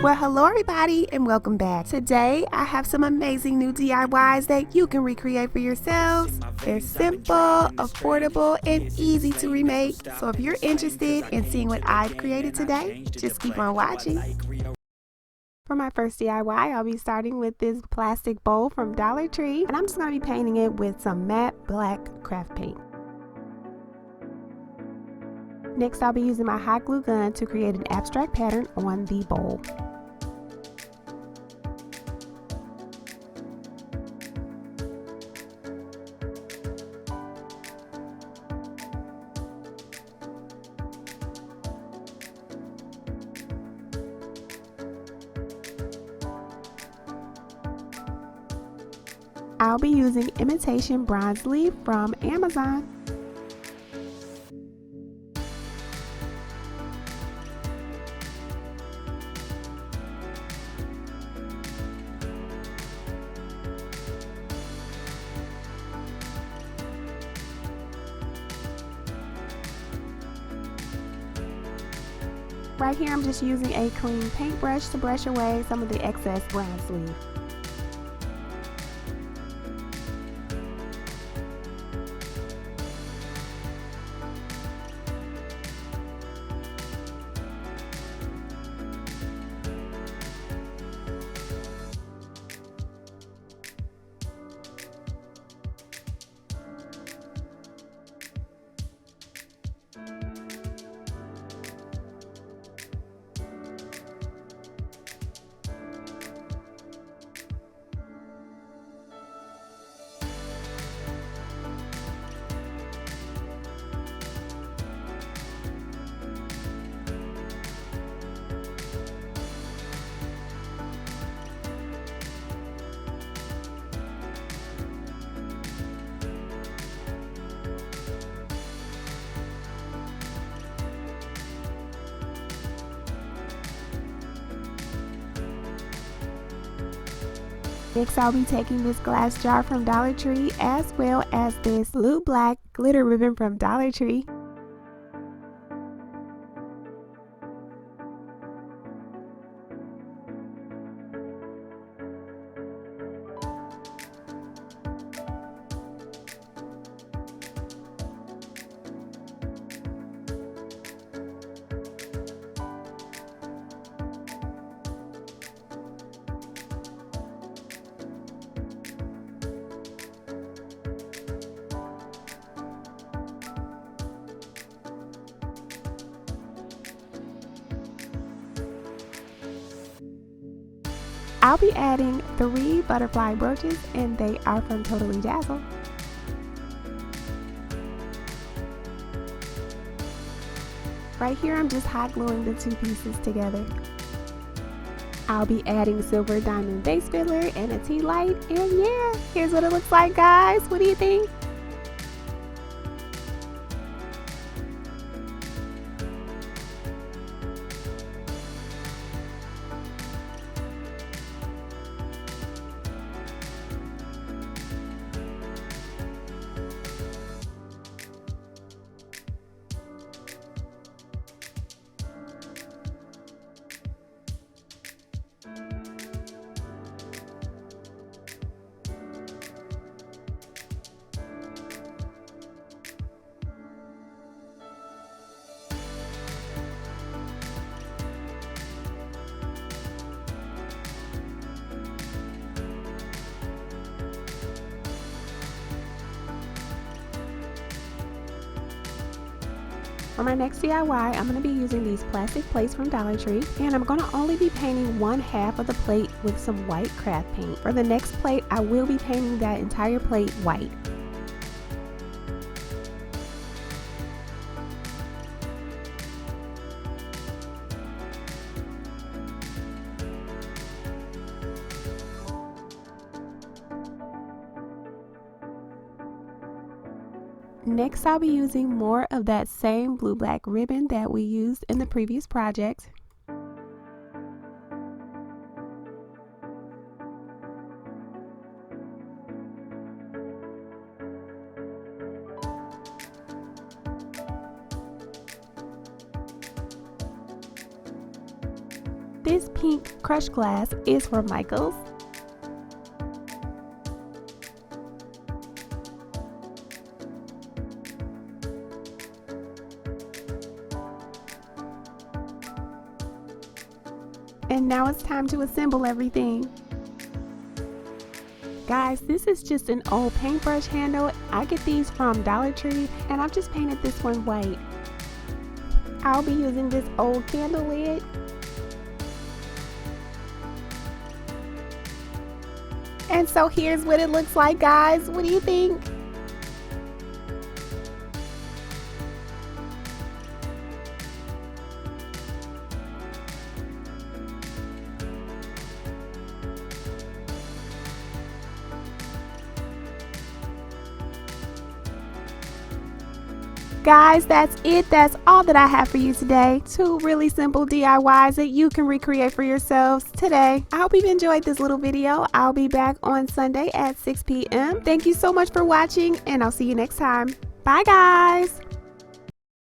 Well, hello everybody and welcome back. Today I have some amazing new DIYs that you can recreate for yourselves. They're simple, affordable, and easy to remake. So if you're interested in seeing what I've created today, just keep on watching. For my first DIY, I'll be starting with this plastic bowl from Dollar Tree, and I'm just going to be painting it with some matte black craft paint. Next, I'll be using my hot glue gun to create an abstract pattern on the bowl. I'll be using imitation bronze leaf from Amazon. Right here I'm just using a clean paintbrush to brush away some of the excess bronze leaf. Next, I'll be taking this glass jar from Dollar Tree as well as this blue black glitter ribbon from Dollar Tree. I'll be adding 3 butterfly brooches, and they are from Totally Dazzle. Right here I'm just hot gluing the 2 pieces together. I'll be adding silver diamond base filler and a tea light, and yeah, here's what it looks like, guys. What do you think? For my next DIY, I'm going to be using these plastic plates from Dollar Tree, and I'm going to only be painting 1/2 of the plate with some white craft paint. For the next plate, I will be painting that entire plate white. Next, I'll be using more of that same blue-black ribbon that we used in the previous project. this pink crushed glass is for Michael's. And now it's time to assemble everything. Guys, this is just an old paintbrush handle. I get these from Dollar Tree and I've just painted this one white. I'll be using this old candle lid. And so here's what it looks like, guys. What do you think? Guys, that's it. That's all that I have for you today. 2 really simple DIYs that you can recreate for yourselves today. I hope you've enjoyed this little video. I'll be back on Sunday at 6 p.m. Thank you so much for watching, and I'll see you next time. Bye, guys.